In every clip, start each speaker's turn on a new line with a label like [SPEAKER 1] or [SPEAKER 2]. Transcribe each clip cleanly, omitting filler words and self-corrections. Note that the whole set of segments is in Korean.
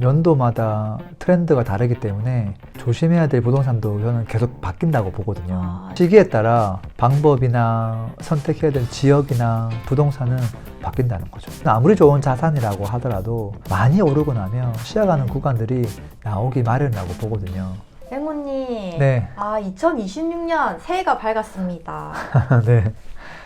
[SPEAKER 1] 연도마다 트렌드가 다르기 때문에 조심해야 될 부동산도 저는 계속 바뀐다고 보거든요. 시기에 따라 방법이나 선택해야 될 지역이나 부동산은 바뀐다는 거죠. 아무리 좋은 자산이라고 하더라도 많이 오르고 나면 쉬어가는 구간들이 나오기 마련이라고 보거든요.
[SPEAKER 2] 랭모님,
[SPEAKER 1] 네.
[SPEAKER 2] 2026년 새해가 밝았습니다.
[SPEAKER 1] 네.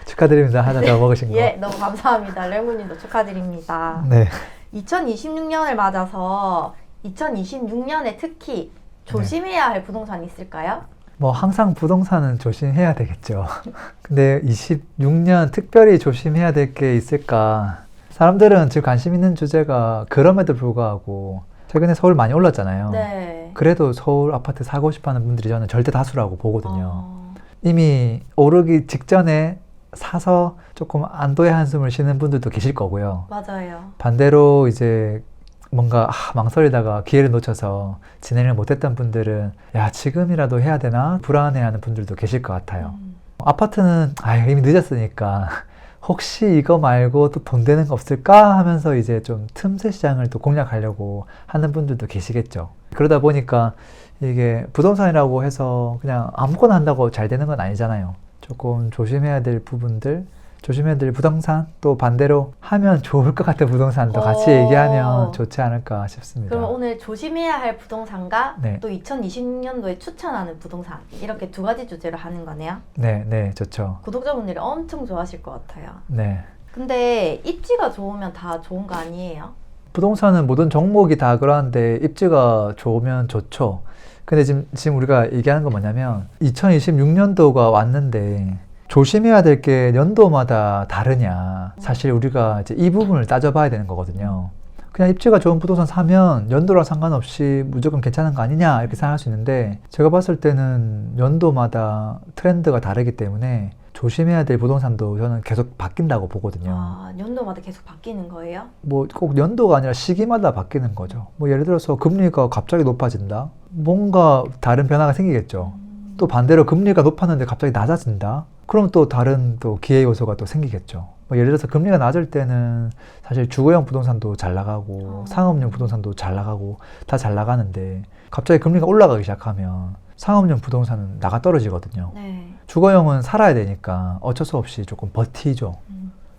[SPEAKER 1] 축하드립니다. 하나 더 먹으신 거.
[SPEAKER 2] 예, 너무 감사합니다. 랭모님도 축하드립니다.
[SPEAKER 1] 네.
[SPEAKER 2] 2026년을 맞아서 2026년에 특히 조심해야 할 부동산이 있을까요?
[SPEAKER 1] 뭐 항상 부동산은 조심해야 되겠죠. 근데 26년 특별히 조심해야 될 게 있을까? 사람들은 지금 관심 있는 주제가 그럼에도 불구하고 최근에 서울 많이 올랐잖아요.
[SPEAKER 2] 네.
[SPEAKER 1] 그래도 서울 아파트 사고 싶어 하는 분들이 저는 절대 다수라고 보거든요. 이미 오르기 직전에 사서 조금 안도의 한숨을 쉬는 분들도 계실 거고요.
[SPEAKER 2] 맞아요.
[SPEAKER 1] 반대로 이제 뭔가 망설이다가 기회를 놓쳐서 진행을 못했던 분들은 야, 지금이라도 해야 되나 불안해하는 분들도 계실 것 같아요. 아파트는 이미 늦었으니까 혹시 이거 말고 또 돈 되는 거 없을까 하면서 이제 좀 틈새 시장을 또 공략하려고 하는 분들도 계시겠죠. 그러다 보니까 이게 부동산이라고 해서 그냥 아무거나 한다고 잘 되는 건 아니잖아요. 조금 조심해야 될 부분들, 조심해야 될 부동산, 또 반대로 하면 좋을 것 같은 부동산도 같이 얘기하면 좋지 않을까 싶습니다.
[SPEAKER 2] 그럼 오늘 조심해야 할 부동산과
[SPEAKER 1] 네.
[SPEAKER 2] 또 2026년도에 추천하는 부동산, 이렇게 두 가지 주제로 하는 거네요.
[SPEAKER 1] 네, 좋죠.
[SPEAKER 2] 구독자분들이 엄청 좋아하실 것 같아요.
[SPEAKER 1] 네.
[SPEAKER 2] 근데 입지가 좋으면 다 좋은 거 아니에요?
[SPEAKER 1] 부동산은 모든 종목이 다 그러한데 입지가 좋으면 좋죠. 근데 지금 우리가 얘기하는 건 뭐냐면 2026년도가 왔는데 조심해야 될 게 연도마다 다르냐. 사실 우리가 이제 이 부분을 따져봐야 되는 거거든요. 그냥 입지가 좋은 부동산 사면 연도랑 상관없이 무조건 괜찮은 거 아니냐 이렇게 생각할 수 있는데 제가 봤을 때는 연도마다 트렌드가 다르기 때문에 조심해야 될 부동산도 저는 계속 바뀐다고 보거든요.
[SPEAKER 2] 연도마다 계속 바뀌는 거예요?
[SPEAKER 1] 뭐 꼭 연도가 아니라 시기마다 바뀌는 거죠. 뭐 예를 들어서 금리가 갑자기 높아진다? 뭔가 다른 변화가 생기겠죠. 또 반대로 금리가 높았는데 갑자기 낮아진다? 그럼 또 다른 또 기회 요소가 또 생기겠죠. 뭐 예를 들어서 금리가 낮을 때는 사실 주거용 부동산도 잘 나가고 상업용 부동산도 잘 나가고 다 잘 나가는데 갑자기 금리가 올라가기 시작하면 상업용 부동산은 나가 떨어지거든요.
[SPEAKER 2] 네.
[SPEAKER 1] 주거용은 살아야 되니까 어쩔 수 없이 조금 버티죠.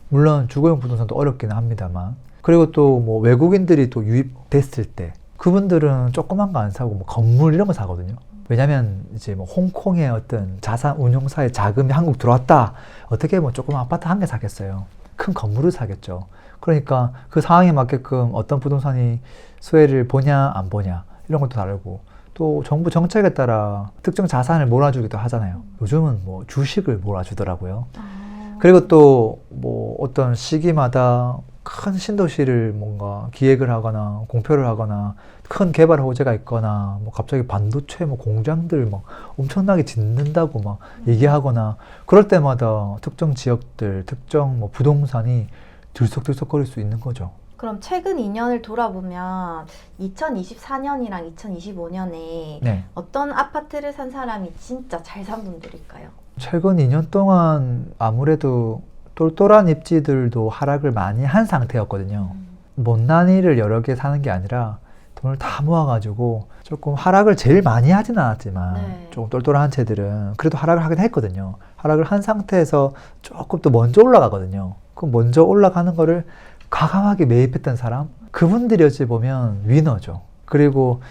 [SPEAKER 1] 물론 주거용 부동산도 어렵기는 합니다만. 그리고 또 뭐 외국인들이 또 유입됐을 때 그분들은 조그만 거 안 사고 뭐 건물 이런 거 사거든요. 왜냐면 이제 뭐 홍콩의 어떤 자산 운용사의 자금이 한국 들어왔다. 어떻게 뭐 조그만 아파트 한 개 사겠어요. 큰 건물을 사겠죠. 그러니까 그 상황에 맞게끔 어떤 부동산이 수혜를 보냐 안 보냐 이런 것도 다르고 또 정부 정책에 따라 특정 자산을 몰아주기도 하잖아요. 요즘은 뭐 주식을 몰아주더라고요. 그리고 또 뭐 어떤 시기마다 큰 신도시를 뭔가 기획을 하거나 공표를 하거나 큰 개발 호재가 있거나 뭐 갑자기 반도체 뭐 공장들 막 엄청나게 짓는다고 막 얘기하거나 그럴 때마다 특정 지역들, 특정 뭐 부동산이 들썩들썩거릴 수 있는 거죠.
[SPEAKER 2] 그럼 최근 2년을 돌아보면 2024년이랑 2025년에
[SPEAKER 1] 네.
[SPEAKER 2] 어떤 아파트를 산 사람이 진짜 잘 산 분들일까요?
[SPEAKER 1] 최근 2년 동안 아무래도 똘똘한 입지들도 하락을 많이 한 상태였거든요. 못난이를 여러 개 사는 게 아니라 돈을 다 모아가지고 조금 하락을 제일 많이 하진 않았지만
[SPEAKER 2] 네.
[SPEAKER 1] 조금 똘똘한 채들은 그래도 하락을 하긴 했거든요. 하락을 한 상태에서 조금 또 먼저 올라가거든요. 그 먼저 올라가는 거를 과감하게 매입했던 사람, 그분들이 어찌 보면 위너죠. 그리고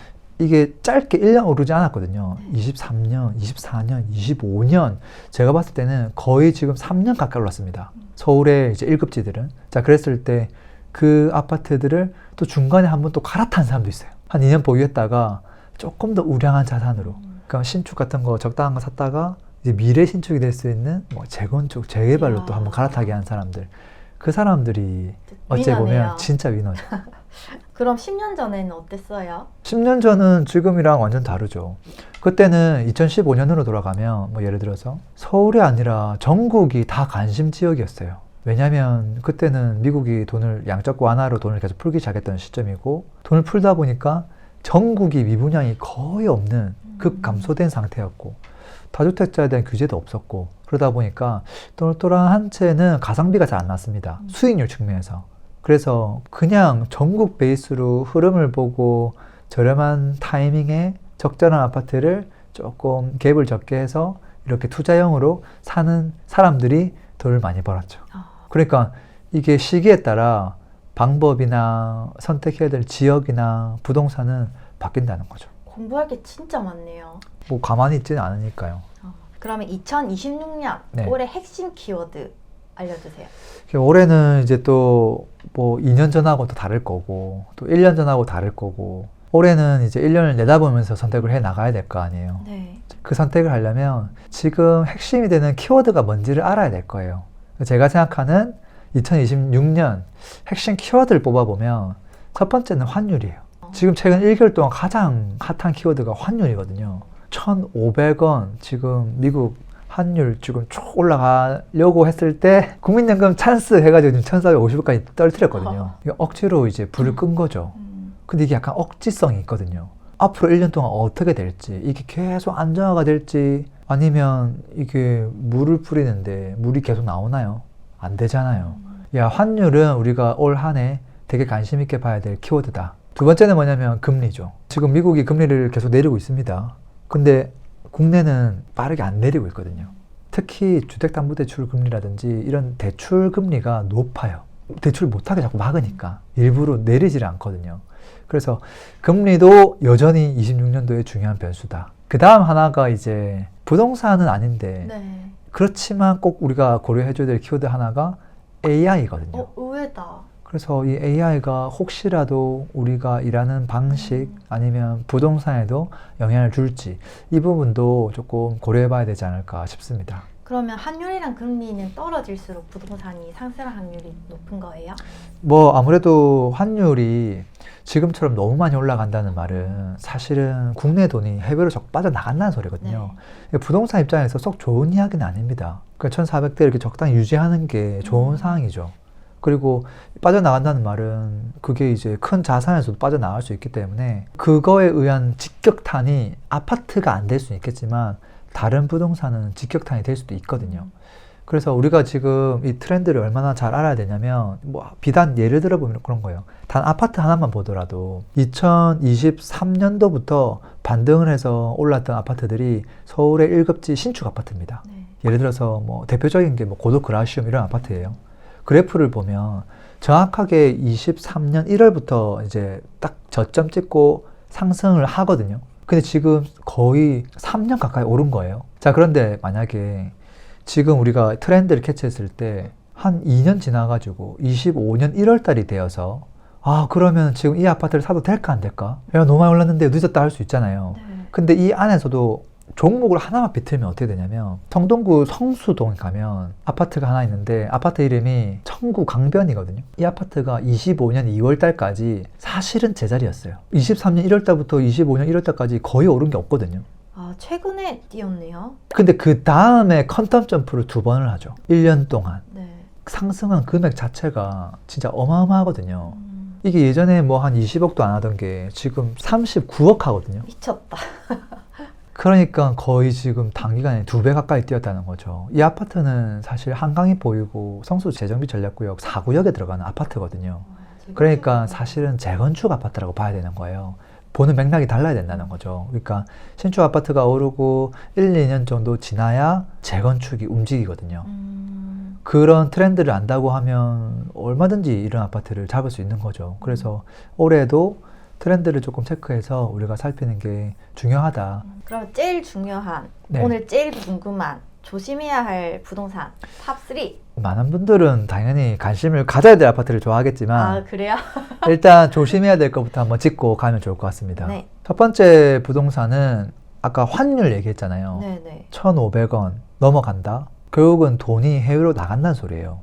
[SPEAKER 1] 이게 짧게 1년 오르지 않았거든요. 23년, 24년, 25년. 제가 봤을 때는 거의 지금 3년 가까이 올랐습니다. 서울의 이제 1급지들은. 자, 그랬을 때 그 아파트들을 또 중간에 한번 또 갈아탄 사람도 있어요. 한 2년 보유했다가 조금 더 우량한 자산으로. 그러니까 신축 같은 거 적당한 거 샀다가 이제 미래 신축이 될 수 있는 뭐 재건축, 재개발로 또 한번 갈아타게 한 사람들. 그 사람들이 어찌 보면 진짜 위너죠.
[SPEAKER 2] 그럼 10년 전에는 어땠어요?
[SPEAKER 1] 10년 전은 지금이랑 완전 다르죠. 그때는 2015년으로 돌아가면 뭐 예를 들어서 서울이 아니라 전국이 다 관심 지역이었어요. 왜냐면 그때는 미국이 돈을 양적 완화로 돈을 계속 풀기 시작했던 시점이고 돈을 풀다 보니까 전국이 미분양이 거의 없는 극감소된 상태였고 다주택자에 대한 규제도 없었고 그러다 보니까 똘똘한 한 채는 가성비가 잘 안 났습니다. 수익률 측면에서. 그래서 그냥 전국 베이스로 흐름을 보고 저렴한 타이밍에 적절한 아파트를 조금 갭을 적게 해서 이렇게 투자형으로 사는 사람들이 덜 많이 벌었죠. 그러니까 이게 시기에 따라 방법이나 선택해야 될 지역이나 부동산은 바뀐다는 거죠.
[SPEAKER 2] 공부할 게 진짜 많네요.
[SPEAKER 1] 뭐 가만히 있지는 않으니까요.
[SPEAKER 2] 그러면 2026년
[SPEAKER 1] 네.
[SPEAKER 2] 올해 핵심 키워드 알려주세요.
[SPEAKER 1] 올해는 이제 또 뭐 2년 전하고 또 다를 거고 또 1년 전하고 다를 거고 올해는 이제 1년을 내다보면서 선택을 해 나가야 될 거 아니에요.
[SPEAKER 2] 네.
[SPEAKER 1] 그 선택을 하려면 지금 핵심이 되는 키워드가 뭔지를 알아야 될 거예요. 제가 생각하는 2026년 핵심 키워드를 뽑아보면 첫 번째는 환율이에요. 지금 최근 1개월 동안 가장 핫한 키워드가 환율이거든요. 1,500원 지금 미국 환율 지금 쭉 올라가려고 했을 때 국민연금 찬스 해가지고 지금 1,450원까지 떨어뜨렸거든요. 이게 억지로 이제 불을 끈 거죠. 근데 이게 약간 억지성이 있거든요. 앞으로 1년 동안 어떻게 될지, 이게 계속 안정화가 될지, 아니면 이게 물을 뿌리는데 물이 계속 나오나요? 안 되잖아요. 야, 환율은 우리가 올 한 해 되게 관심 있게 봐야 될 키워드다. 두 번째는 뭐냐면 금리죠. 지금 미국이 금리를 계속 내리고 있습니다. 근데 국내는 빠르게 안 내리고 있거든요. 특히 주택담보대출 금리라든지 이런 대출 금리가 높아요. 대출 못하게 자꾸 막으니까 일부러 내리질 않거든요. 그래서 금리도 여전히 26년도에 중요한 변수다. 그 다음 하나가 이제 부동산은 아닌데
[SPEAKER 2] 네.
[SPEAKER 1] 그렇지만 꼭 우리가 고려해줘야 될 키워드 하나가 AI거든요.
[SPEAKER 2] 의외다.
[SPEAKER 1] 그래서 이 AI가 혹시라도 우리가 일하는 방식 아니면 부동산에도 영향을 줄지 이 부분도 조금 고려해 봐야 되지 않을까 싶습니다.
[SPEAKER 2] 그러면 환율이랑 금리는 떨어질수록 부동산이 상승할 확률이 높은 거예요?
[SPEAKER 1] 뭐 아무래도 환율이 지금처럼 너무 많이 올라간다는 말은 사실은 국내 돈이 해외로 적 빠져나간다는 소리거든요. 부동산 입장에서 썩 좋은 이야기는 아닙니다. 그러니까 1,400대 이렇게 적당히 유지하는 게 좋은 상황이죠. 그리고 빠져나간다는 말은 그게 이제 큰 자산에서도 빠져나갈 수 있기 때문에 그거에 의한 직격탄이 아파트가 안 될 수는 있겠지만 다른 부동산은 직격탄이 될 수도 있거든요. 그래서 우리가 지금 이 트렌드를 얼마나 잘 알아야 되냐면 뭐 비단 예를 들어 보면 그런 거예요. 단 아파트 하나만 보더라도 2023년도부터 반등을 해서 올랐던 아파트들이 서울의 1급지 신축 아파트입니다.
[SPEAKER 2] 네.
[SPEAKER 1] 예를 들어서 뭐 대표적인 게 뭐 고도 그라시움 이런 아파트예요. 그래프를 보면 정확하게 23년 1월부터 이제 딱 저점 찍고 상승을 하거든요. 근데 지금 거의 3년 가까이 오른 거예요. 자, 그런데 만약에 지금 우리가 트렌드를 캐치했을 때 한 2년 지나가지고 25년 1월 달이 되어서 아, 그러면 지금 이 아파트를 사도 될까 안 될까? 야, 너무 많이 올랐는데 늦었다 할 수 있잖아요.
[SPEAKER 2] 네.
[SPEAKER 1] 근데 이 안에서도 종목을 하나만 비틀면 어떻게 되냐면 성동구 성수동에 가면 아파트가 하나 있는데 아파트 이름이 청구 강변이거든요. 이 아파트가 25년 2월 달까지 사실은 제자리였어요. 23년 1월 달부터 25년 1월 달까지 거의 오른 게 없거든요.
[SPEAKER 2] 아, 최근에 뛰었네요.
[SPEAKER 1] 근데 그 다음에 퀀텀 점프를 2번을 하죠. 1년 동안.
[SPEAKER 2] 네.
[SPEAKER 1] 상승한 금액 자체가 진짜 어마어마하거든요. 이게 예전에 뭐 한 20억도 안 하던 게 지금 39억 하거든요.
[SPEAKER 2] 미쳤다.
[SPEAKER 1] 그러니까 거의 지금 단기간에 2배 가까이 뛰었다는 거죠. 이 아파트는 사실 한강이 보이고 성수 재정비 전략구역 4구역에 들어가는 아파트거든요. 그러니까 사실은 재건축 아파트라고 봐야 되는 거예요. 보는 맥락이 달라야 된다는 거죠. 그러니까 신축 아파트가 오르고 1, 2년 정도 지나야 재건축이 움직이거든요. 그런 트렌드를 안다고 하면 얼마든지 이런 아파트를 잡을 수 있는 거죠. 그래서 올해도 트렌드를 조금 체크해서 우리가 살피는 게 중요하다.
[SPEAKER 2] 그럼 제일 중요한,
[SPEAKER 1] 네.
[SPEAKER 2] 오늘 제일 궁금한, 조심해야 할 부동산 탑3.
[SPEAKER 1] 많은 분들은 당연히 관심을 가져야 될 아파트를 좋아하겠지만
[SPEAKER 2] 아, 그래요?
[SPEAKER 1] 일단 조심해야 될 것부터 한번 짚고 가면 좋을 것 같습니다.
[SPEAKER 2] 네.
[SPEAKER 1] 첫 번째 부동산은 아까 환율 얘기했잖아요.
[SPEAKER 2] 네네.
[SPEAKER 1] 1,500원 넘어간다? 결국은 돈이 해외로 나간다는 소리예요.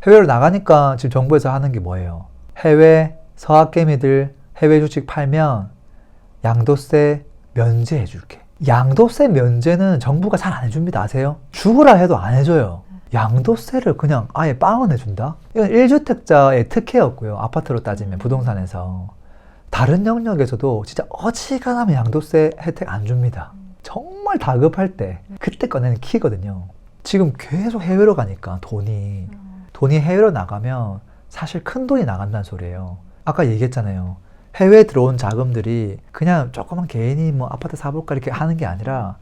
[SPEAKER 1] 해외로 나가니까 지금 정부에서 하는 게 뭐예요? 해외 서학개미들 해외 주식 팔면 양도세 면제해 줄게. 양도세 면제는 정부가 잘 안 해줍니다. 아세요? 죽으라 해도 안 해줘요. 양도세를 그냥 아예 빵원 해준다? 이건 1주택자의 특혜였고요. 아파트로 따지면 부동산에서. 다른 영역에서도 진짜 어지간하면 양도세 혜택 안 줍니다. 정말 다급할 때 그때 꺼내는 키거든요. 지금 계속 해외로 가니까 돈이 해외로 나가면 사실 큰 돈이 나간다는 소리예요. 아까 얘기했잖아요. 해외에 들어온 자금들이 그냥 조그만 개인이 뭐 아파트 사볼까 이렇게 하는 게 아니라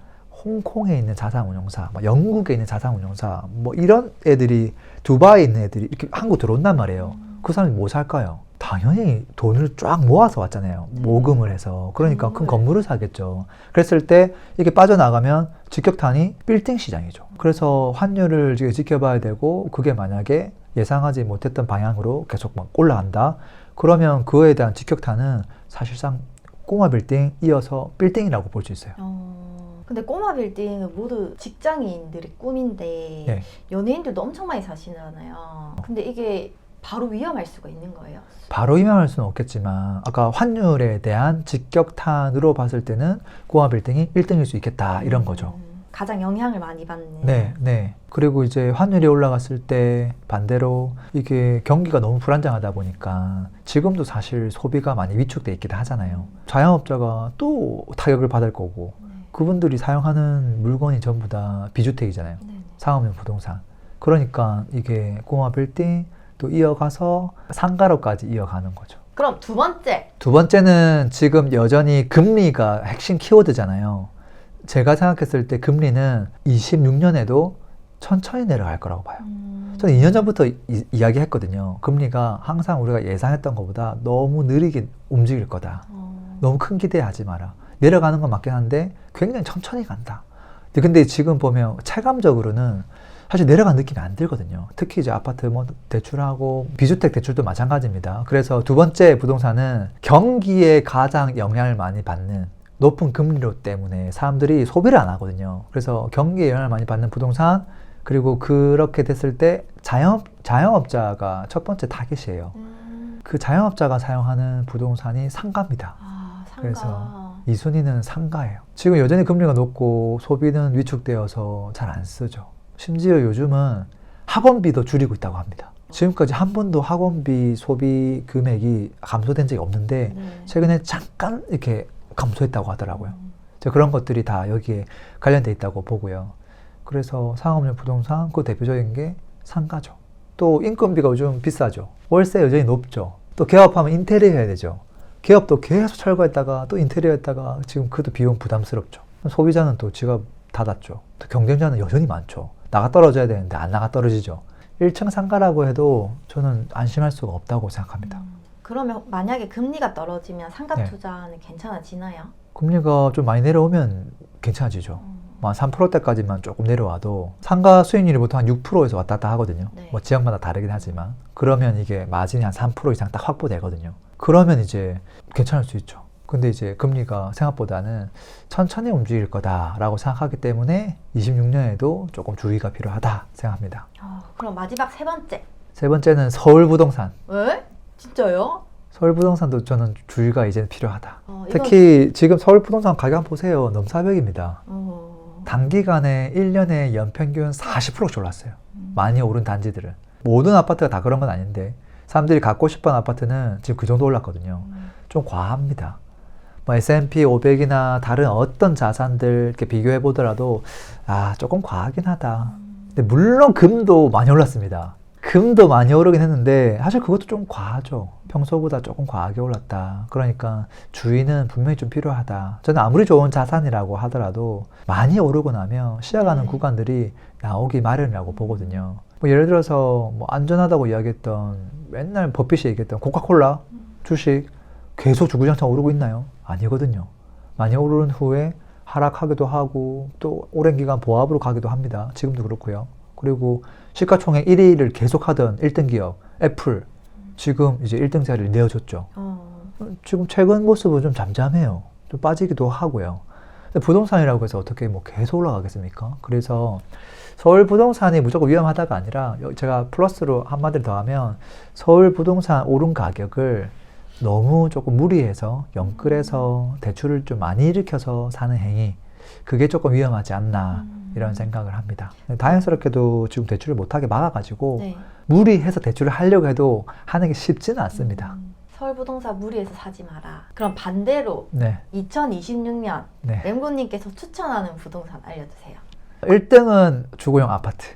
[SPEAKER 1] 홍콩에 있는 자산운용사, 뭐 영국에 있는 자산운용사, 뭐 이런 애들이 두바이에 있는 애들이 이렇게 한국 들어온단 말이에요. 그 사람이 뭐 살까요? 당연히 돈을 쫙 모아서 왔잖아요. 모금을 해서. 그러니까 큰 건물을 사겠죠. 그랬을 때 이게 빠져나가면 직격탄이 빌딩 시장이죠. 그래서 환율을 지켜봐야 되고 그게 만약에 예상하지 못했던 방향으로 계속 막 올라간다. 그러면 그거에 대한 직격탄은 사실상 꼬마 빌딩 이어서 빌딩이라고 볼 수 있어요.
[SPEAKER 2] 근데 꼬마 빌딩은 모두 직장인들의 꿈인데
[SPEAKER 1] 네.
[SPEAKER 2] 연예인들도 엄청 많이 사시잖아요. 근데 이게 바로 위험할 수가 있는 거예요.
[SPEAKER 1] 바로 위험할 수는 없겠지만 아까 환율에 대한 직격탄으로 봤을 때는 꼬마 빌딩이 1등일 수 있겠다 이런 거죠.
[SPEAKER 2] 가장 영향을 많이 받는.
[SPEAKER 1] 네. 그리고 이제 환율이 올라갔을 때 반대로 이게 경기가 너무 불안정하다 보니까 지금도 사실 소비가 많이 위축돼 있기도 하잖아요. 자영업자가 또 타격을 받을 거고 그분들이 사용하는 물건이 전부 다 비주택이잖아요. 상업용 부동산. 그러니까 이게 꼬마 빌딩 또 이어가서 상가로까지 이어가는 거죠.
[SPEAKER 2] 그럼 두 번째.
[SPEAKER 1] 두 번째는 지금 여전히 금리가 핵심 키워드잖아요. 제가 생각했을 때 금리는 26년에도 천천히 내려갈 거라고 봐요. 저는 2년 전부터 이야기했거든요. 금리가 항상 우리가 예상했던 것보다 너무 느리게 움직일 거다. 너무 큰 기대하지 마라. 내려가는 건 맞긴 한데 굉장히 천천히 간다. 근데 지금 보면 체감적으로는 사실 내려간 느낌이 안 들거든요. 특히 이제 아파트 뭐 대출하고 비주택 대출도 마찬가지입니다. 그래서 두 번째 부동산은 경기에 가장 영향을 많이 받는 높은 금리로 때문에 사람들이 소비를 안 하거든요. 그래서 경기에 영향을 많이 받는 부동산, 그리고 그렇게 됐을 때 자영업자가 첫 번째 타깃이에요. 그 자영업자가 사용하는 부동산이 상가입니다.
[SPEAKER 2] 상가.
[SPEAKER 1] 그래서 2순위는 상가예요. 지금 여전히 금리가 높고 소비는 위축되어서 잘 안 쓰죠. 심지어 요즘은 학원비도 줄이고 있다고 합니다. 지금까지 한 번도 학원비 소비 금액이 감소된 적이 없는데 최근에 잠깐 이렇게 감소했다고 하더라고요. 그런 것들이 다 여기에 관련돼 있다고 보고요. 그래서 상업용 부동산 그 대표적인 게 상가죠. 또 인건비가 요즘 비싸죠. 월세 여전히 높죠. 또 개업하면 인테리어 해야 되죠. 개업도 계속 철거했다가 또 인테리어 했다가 지금 그것도 비용 부담스럽죠. 소비자는 또 지갑 닫았죠. 또 경쟁자는 여전히 많죠. 나가 떨어져야 되는데 안 나가 떨어지죠. 1층 상가라고 해도 저는 안심할 수가 없다고 생각합니다.
[SPEAKER 2] 그러면 만약에 금리가 떨어지면 상가
[SPEAKER 1] 네.
[SPEAKER 2] 투자는 괜찮아지나요?
[SPEAKER 1] 금리가 좀 많이 내려오면 괜찮아지죠. 한 3%대까지만 조금 내려와도 상가 수익률이 보통 한 6%에서 왔다 갔다 하거든요.
[SPEAKER 2] 네.
[SPEAKER 1] 뭐 지역마다 다르긴 하지만 그러면 이게 마진이 한 3% 이상 딱 확보되거든요. 그러면 이제 괜찮을 수 있죠. 근데 이제 금리가 생각보다는 천천히 움직일 거다라고 생각하기 때문에 26년에도 조금 주의가 필요하다 생각합니다.
[SPEAKER 2] 그럼 마지막 세 번째.
[SPEAKER 1] 세 번째는 서울 부동산.
[SPEAKER 2] 왜? 진짜요?
[SPEAKER 1] 서울 부동산도 저는 주의가 이제는 필요하다.
[SPEAKER 2] 이건-
[SPEAKER 1] 특히 지금 서울 부동산 가격 한번 보세요. 넘사벽입니다.
[SPEAKER 2] 어.
[SPEAKER 1] 단기간에 1년에 연평균 40%씩 올랐어요. 많이 오른 단지들은. 모든 아파트가 다 그런 건 아닌데 사람들이 갖고 싶어하는 아파트는 지금 그 정도 올랐거든요. 좀 과합니다. 뭐 S&P 500이나 다른 어떤 자산들 이렇게 비교해 보더라도 조금 과하긴 하다. 근데 물론 금도 많이 올랐습니다. 금도 많이 오르긴 했는데 사실 그것도 좀 과하죠. 평소보다 조금 과하게 올랐다. 그러니까 주의는 분명히 좀 필요하다. 저는 아무리 좋은 자산이라고 하더라도 많이 오르고 나면 시작하는 구간들이 나오기 마련이라고 보거든요. 뭐 예를 들어서 뭐 안전하다고 이야기했던 맨날 버핏이 얘기했던 코카콜라 주식 계속 주구장창 오르고 있나요? 아니거든요. 많이 오른 후에 하락하기도 하고 또 오랜 기간 보합으로 가기도 합니다. 지금도 그렇고요. 그리고 시가총액 1위를 계속하던 1등 기업 애플 지금 이제 1등 자리를 내어줬죠. 지금 최근 모습은 좀 잠잠해요. 좀 빠지기도 하고요. 근데 부동산이라고 해서 어떻게 뭐 계속 올라가겠습니까? 그래서 서울 부동산이 무조건 위험하다가 아니라 제가 플러스로 한마디를 더 하면 서울 부동산 오른 가격을 너무 조금 무리해서 영끌해서 대출을 좀 많이 일으켜서 사는 행위, 그게 조금 위험하지 않나 이런 생각을 합니다. 다행스럽게도 지금 대출을 못하게 막아가지고 무리해서 대출을 하려고 해도 하는 게 쉽지는 않습니다.
[SPEAKER 2] 서울 부동산 무리해서 사지 마라. 그럼 반대로 2026년 램고님께서 추천하는 부동산 알려주세요.
[SPEAKER 1] 1등은 주거용 아파트.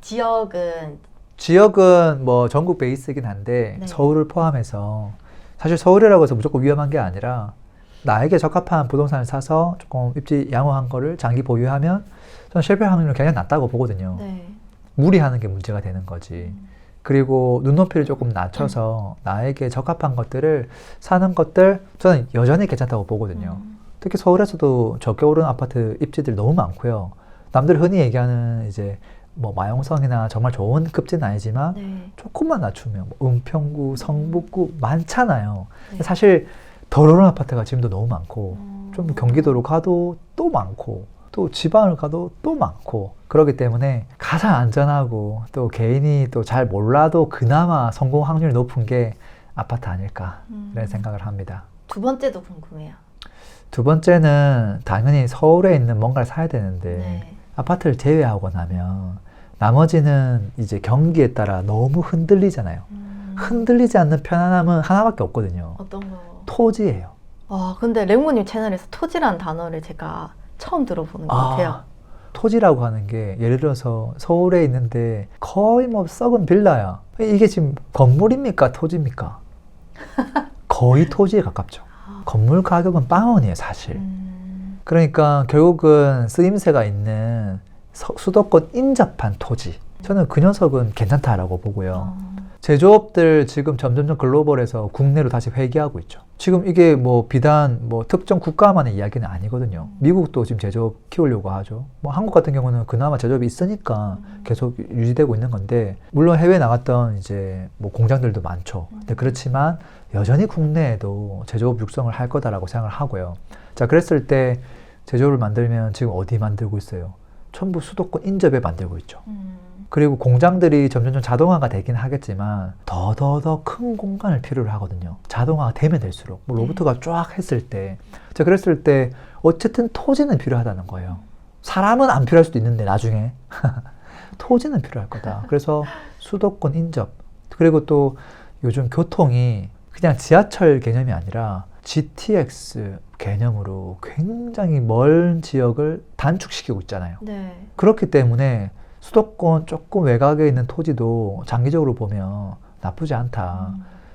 [SPEAKER 2] 지역은
[SPEAKER 1] 지역은 뭐 전국 베이스이긴 한데
[SPEAKER 2] 네.
[SPEAKER 1] 서울을 포함해서 사실 서울이라고 해서 무조건 위험한 게 아니라 나에게 적합한 부동산을 사서 조금 입지 양호한 거를 장기 보유하면 저는 실패 확률은 굉장히 낮다고 보거든요.
[SPEAKER 2] 네.
[SPEAKER 1] 무리하는 게 문제가 되는 거지. 그리고 눈높이를 조금 낮춰서 나에게 적합한 것들을 사는 것들 저는 여전히 괜찮다고 보거든요. 특히 서울에서도 적게 오르는 아파트 입지들 너무 많고요. 남들 흔히 얘기하는 이제 뭐 마용성이나 정말 좋은 급지는 아니지만
[SPEAKER 2] 네.
[SPEAKER 1] 조금만 낮추면 뭐 은평구, 성북구 많잖아요.
[SPEAKER 2] 네.
[SPEAKER 1] 사실 덜 오르는 아파트가 지금도 너무 많고 좀 경기도로 가도 또 많고 또 지방을 가도 또 많고 그렇기 때문에 가장 안전하고 또 개인이 또 잘 몰라도 그나마 성공 확률이 높은 게 아파트 아닐까 이런 생각을 합니다.
[SPEAKER 2] 두 번째도 궁금해요.
[SPEAKER 1] 두 번째는 당연히 서울에 있는 뭔가를 사야 되는데
[SPEAKER 2] 네.
[SPEAKER 1] 아파트를 제외하고 나면 나머지는 이제 경기에 따라 너무 흔들리잖아요. 흔들리지 않는 편안함은 하나밖에 없거든요.
[SPEAKER 2] 어떤 거?
[SPEAKER 1] 토지예요.
[SPEAKER 2] 근데 랭모님 채널에서 토지라는 단어를 제가 처음 들어보는 것 같아요.
[SPEAKER 1] 토지라고 하는 게 예를 들어서 서울에 있는데 거의 뭐 썩은 빌라야. 이게 지금 건물입니까? 토지입니까? 거의 토지에 가깝죠. 건물 가격은 빵원이에요, 사실. 그러니까 결국은 쓰임새가 있는 수도권 인접한 토지. 저는 그 녀석은 괜찮다라고 보고요. 제조업들 지금 점점점 글로벌에서 국내로 다시 회귀하고 있죠. 지금 이게 뭐 비단 뭐 특정 국가만의 이야기는 아니거든요. 미국도 지금 제조업 키우려고 하죠. 뭐 한국 같은 경우는 그나마 제조업이 있으니까 계속 유지되고 있는 건데 물론 해외 나갔던 이제 뭐 공장들도 많죠. 근데 그렇지만 여전히 국내에도 제조업 육성을 할 거다라고 생각을 하고요. 자, 그랬을 때 제조업을 만들면 지금 어디 만들고 있어요? 전부 수도권 인접에 만들고 있죠. 그리고 공장들이 점점 자동화가 되긴 하겠지만 더 큰 공간을 필요로 하거든요. 자동화가 되면 될수록 뭐 로봇가 쫙 했을 때 자, 그랬을 때 어쨌든 토지는 필요하다는 거예요. 사람은 안 필요할 수도 있는데 나중에 토지는 필요할 거다. 그래서 수도권 인접 그리고 또 요즘 교통이 그냥 지하철 개념이 아니라 GTX 개념으로 굉장히 먼 지역을 단축시키고 있잖아요.
[SPEAKER 2] 네.
[SPEAKER 1] 그렇기 때문에 수도권 조금 외곽에 있는 토지도 장기적으로 보면 나쁘지 않다.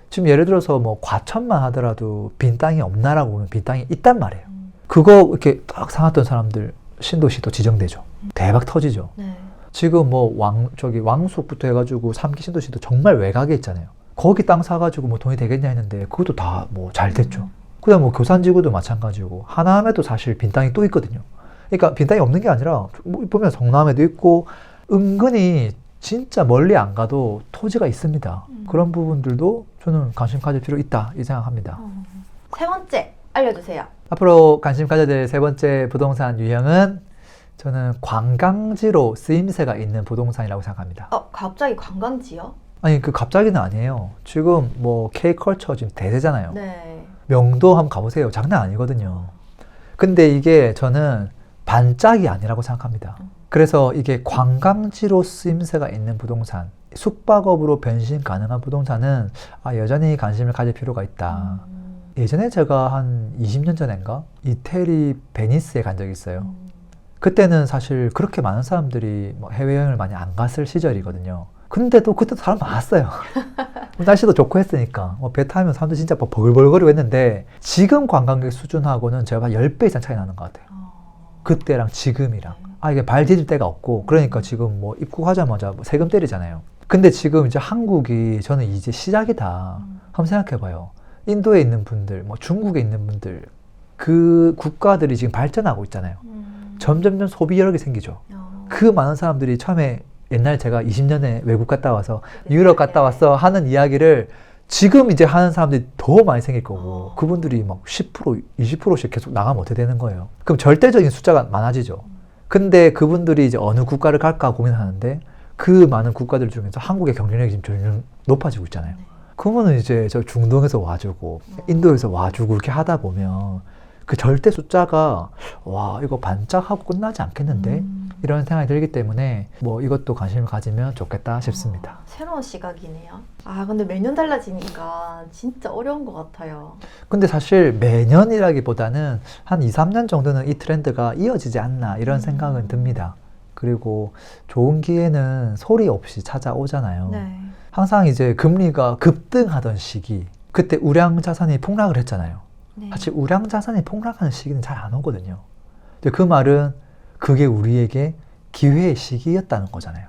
[SPEAKER 1] 지금 예를 들어서 뭐 과천만 하더라도 빈 땅이 없나라고 보면 빈 땅이 있단 말이에요. 그거 이렇게 딱 사놨던 사람들 신도시도 지정되죠. 대박 터지죠.
[SPEAKER 2] 네.
[SPEAKER 1] 지금 뭐 왕숙부터 해가지고 3기 신도시도 정말 외곽에 있잖아요. 거기 땅 사가지고 뭐 돈이 되겠냐 했는데 그것도 다 뭐 잘 됐죠. 그다음 뭐 교산지구도 마찬가지고 하남에도 사실 빈 땅이 또 있거든요. 그러니까 빈 땅이 없는 게 아니라 뭐 보면 성남에도 있고 은근히 진짜 멀리 안 가도 토지가 있습니다. 그런 부분들도 저는 관심 가질 필요 있다 이 생각합니다.
[SPEAKER 2] 세 번째 알려주세요.
[SPEAKER 1] 앞으로 관심 가져야 될 세 번째 부동산 유형은 저는 관광지로 쓰임새가 있는 부동산이라고 생각합니다.
[SPEAKER 2] 갑자기 관광지요?
[SPEAKER 1] 아니 그 갑자기는 아니에요. 지금 뭐 K컬처 지금 대세잖아요.
[SPEAKER 2] 네.
[SPEAKER 1] 명도 한번 가보세요. 장난 아니거든요. 근데 이게 저는 반짝이 아니라고 생각합니다. 그래서 이게 관광지로 쓰임새가 있는 부동산, 숙박업으로 변신 가능한 부동산은 여전히 관심을 가질 필요가 있다. 예전에 제가 한 20년 전인가 이태리 베니스에 간 적이 있어요. 그때는 사실 그렇게 많은 사람들이 뭐 해외여행을 많이 안 갔을 시절이거든요. 근데도 그때도 사람 많았어요. 날씨도 좋고 했으니까 배 타면 사람들 진짜 버글버글거리고 했는데 지금 관광객 수준하고는 제가 한 10배 이상 차이 나는 것 같아요. 그때랑 지금이랑. 이게 발 디딜 데가 없고 그러니까 지금 뭐 입국하자마자 뭐 세금 때리잖아요. 근데 지금 이제 한국이 저는 이제 시작이다. 한번 생각해봐요. 인도에 있는 분들, 뭐 중국에 있는 분들 그 국가들이 지금 발전하고 있잖아요. 점점점 소비 여력이 생기죠. 그 많은 사람들이 처음에 옛날 제가 20년에 외국 갔다 와서 유럽 갔다 왔어 하는 이야기를 지금 이제 하는 사람들이 더 많이 생길 거고 그분들이 막 10%, 20%씩 계속 나가면 어떻게 되는 거예요? 그럼 절대적인 숫자가 많아지죠. 근데 그분들이 이제 어느 국가를 갈까 고민하는데 그 많은 국가들 중에서 한국의 경쟁력이 지금 점점 높아지고 있잖아요. 그러면 이제 저 중동에서 와주고 인도에서 와주고 이렇게 하다 보면 그 절대 숫자가 와 이거 반짝하고 끝나지 않겠는데 이런 생각이 들기 때문에 뭐 이것도 관심을 가지면 좋겠다 싶습니다.
[SPEAKER 2] 새로운 시각이네요. 근데 매년 달라지니까 진짜 어려운 것 같아요.
[SPEAKER 1] 근데 사실 매년이라기보다는 한 2, 3년 정도는 이 트렌드가 이어지지 않나 이런 생각은 듭니다. 그리고 좋은 기회는 소리 없이 찾아오잖아요.
[SPEAKER 2] 네.
[SPEAKER 1] 항상 이제 금리가 급등하던 시기, 그때 우량 자산이 폭락을 했잖아요.
[SPEAKER 2] 네.
[SPEAKER 1] 사실 우량 자산이 폭락하는 시기는 잘 안 오거든요. 근데 그 말은 그게 우리에게 기회의 시기였다는 거잖아요.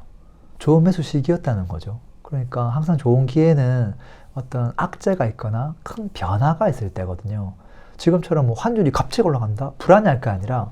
[SPEAKER 1] 좋은 매수 시기였다는 거죠. 그러니까 항상 좋은 기회는 어떤 악재가 있거나 큰 변화가 있을 때거든요. 지금처럼 뭐 환율이 갑자기 올라간다? 불안해할 게 아니라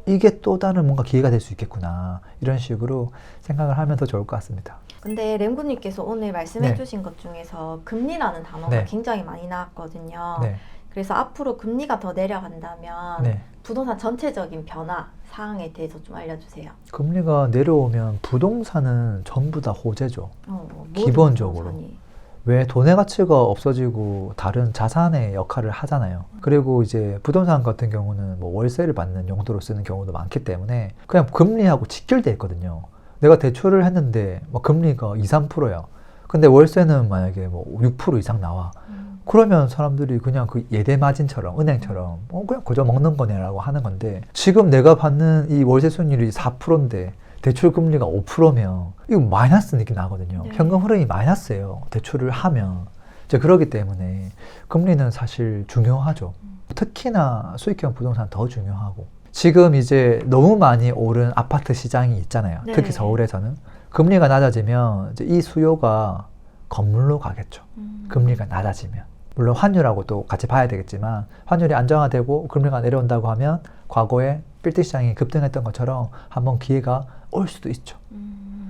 [SPEAKER 1] 이게 또 다른 뭔가 기회가 될 수 있겠구나, 이런 식으로 생각을 하면 더 좋을 것 같습니다.
[SPEAKER 2] 근데 램구님께서 오늘 말씀해
[SPEAKER 1] 네.
[SPEAKER 2] 주신 것 중에서 금리라는 단어가
[SPEAKER 1] 네.
[SPEAKER 2] 굉장히 많이 나왔거든요.
[SPEAKER 1] 네.
[SPEAKER 2] 그래서 앞으로 금리가 더 내려간다면
[SPEAKER 1] 네.
[SPEAKER 2] 부동산 전체적인 변화 사항에 대해서 좀 알려주세요.
[SPEAKER 1] 금리가 내려오면 부동산은 전부 다 호재죠.
[SPEAKER 2] 모든
[SPEAKER 1] 기본적으로.
[SPEAKER 2] 부동산이.
[SPEAKER 1] 왜 돈의 가치가 없어지고 다른 자산의 역할을 하잖아요. 그리고 이제 부동산 같은 경우는 뭐 월세를 받는 용도로 쓰는 경우도 많기 때문에 그냥 금리하고 직결돼 있거든요. 내가 대출을 했는데 뭐 금리가 2, 3%야. 근데 월세는 만약에 뭐 6% 이상 나와. 그러면 사람들이 그냥 그 예대 마진처럼, 은행처럼 그냥 그저 먹는 거네라고 하는 건데, 지금 내가 받는 이 월세 수익률이 4%인데 대출 금리가 5%면 이거 마이너스 느낌 나거든요.
[SPEAKER 2] 네.
[SPEAKER 1] 현금 흐름이 마이너스예요, 대출을 하면. 이제 그렇기 때문에 금리는 사실 중요하죠. 특히나 수익형 부동산 더 중요하고, 지금 이제 너무 많이 오른 아파트 시장이 있잖아요.
[SPEAKER 2] 네.
[SPEAKER 1] 특히 서울에서는 금리가 낮아지면 이제 이 수요가 건물로 가겠죠. 금리가 낮아지면. 물론 환율하고 또 같이 봐야 되겠지만, 환율이 안정화되고 금리가 내려온다고 하면 과거에 빌딩 시장이 급등했던 것처럼 한번 기회가 올 수도 있죠.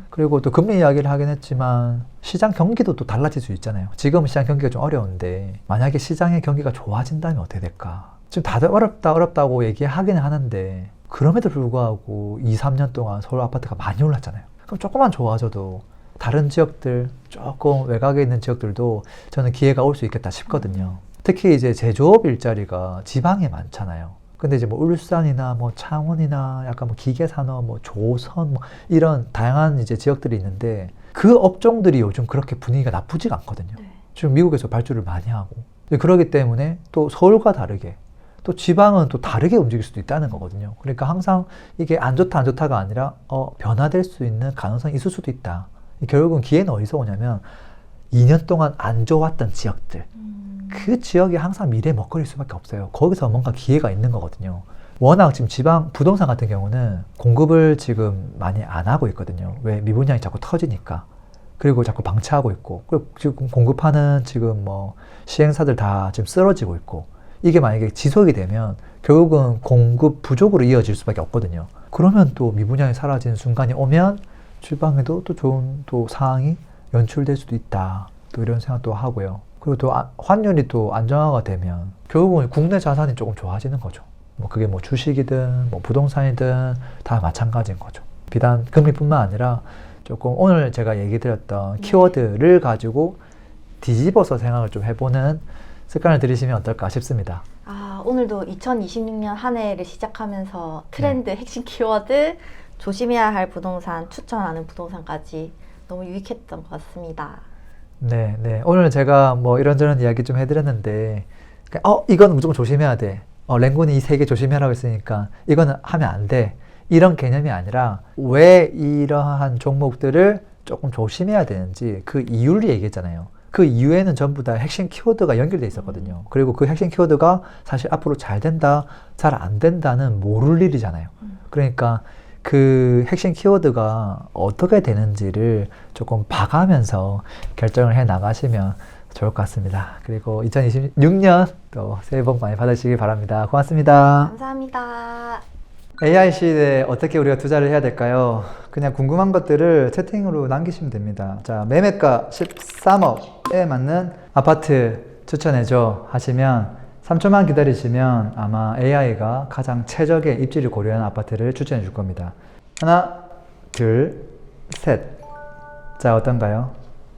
[SPEAKER 1] 그리고 또 금리 이야기를 하긴 했지만 시장 경기도 또 달라질 수 있잖아요. 지금 시장 경기가 좀 어려운데 만약에 시장의 경기가 좋아진다면 어떻게 될까? 지금 다들 어렵다고 얘기하긴 하는데, 그럼에도 불구하고 2, 3년 동안 서울 아파트가 많이 올랐잖아요. 그럼 조금만 좋아져도 다른 지역들, 조금 외곽에 있는 지역들도 저는 기회가 올 수 있겠다 싶거든요. 특히 이제 제조업 일자리가 지방에 많잖아요. 근데 이제 뭐 울산이나 뭐 창원이나 약간 뭐 기계산업, 뭐 조선, 뭐 이런 다양한 이제 지역들이 있는데, 그 업종들이 요즘 그렇게 분위기가 나쁘지가 않거든요.
[SPEAKER 2] 네.
[SPEAKER 1] 지금 미국에서 발주를 많이 하고. 그렇기 때문에 또 서울과 다르게 또 지방은 또 다르게 움직일 수도 있다는 거거든요. 그러니까 항상 이게 안 좋다가 아니라 변화될 수 있는 가능성이 있을 수도 있다. 결국은 기회는 어디서 오냐면 2년 동안 안 좋았던 지역들, 그 지역이 항상 미래의 먹거리일 수밖에 없어요. 거기서 뭔가 기회가 있는 거거든요. 워낙 지금 지방 부동산 같은 경우는 공급을 지금 많이 안 하고 있거든요. 왜? 미분양이 자꾸 터지니까. 그리고 자꾸 방치하고 있고, 그리고 지금 공급하는 지금 뭐 시행사들 다 지금 쓰러지고 있고, 이게 만약에 지속이 되면 결국은 공급 부족으로 이어질 수밖에 없거든요. 그러면 또 미분양이 사라지는 순간이 오면 지방에도 또 좋은 또 상황이 연출될 수도 있다. 또 이런 생각도 하고요. 그리고 또 환율이 또 안정화가 되면 결국은 국내 자산이 조금 좋아지는 거죠. 뭐 그게 뭐 주식이든 뭐 부동산이든 다 마찬가지인 거죠. 비단 금리뿐만 아니라 조금 오늘 제가 얘기 드렸던 키워드를 가지고 뒤집어서 생각을 좀 해보는 습관을 들이시면 어떨까 싶습니다.
[SPEAKER 2] 오늘도 2026년 한 해를 시작하면서 트렌드, 핵심 키워드, 조심해야 할 부동산, 추천하는 부동산까지 너무 유익했던 것 같습니다.
[SPEAKER 1] 네. 오늘 제가 뭐 이런저런 이야기 좀 해드렸는데, 이건 무조건 조심해야 돼. 랭군이 이 세 개 조심하라고 했으니까 이거는 하면 안 돼. 이런 개념이 아니라 왜 이러한 종목들을 조금 조심해야 되는지 그 이유를 얘기했잖아요. 그 이유에는 전부 다 핵심 키워드가 연결돼 있었거든요. 그리고 그 핵심 키워드가 사실 앞으로 잘 된다, 잘 안 된다는 모를 일이잖아요. 그러니까 그 핵심 키워드가 어떻게 되는지를 조금 봐가면서 결정을 해 나가시면 좋을 것 같습니다. 그리고 2026년 또 새해 복 많이 받으시길 바랍니다. 고맙습니다.
[SPEAKER 2] 감사합니다.
[SPEAKER 1] AI 시대에 어떻게 우리가 투자를 해야 될까요? 그냥 궁금한 것들을 채팅으로 남기시면 됩니다. 자, 매매가 13억에 맞는 아파트 추천해줘 하시면 3초만 기다리시면 아마 AI가 가장 최적의 입지를 고려한 아파트를 추천해 줄 겁니다. 하나, 둘, 셋. 자, 어떤가요?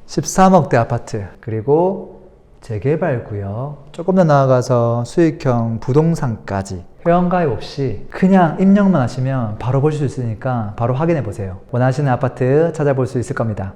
[SPEAKER 1] 13억대 아파트, 그리고 재개발 구역, 조금 더 나아가서 수익형 부동산까지 회원가입 없이 그냥 입력만 하시면 바로 볼 수 있으니까 바로 확인해 보세요. 원하시는 아파트 찾아볼 수 있을 겁니다.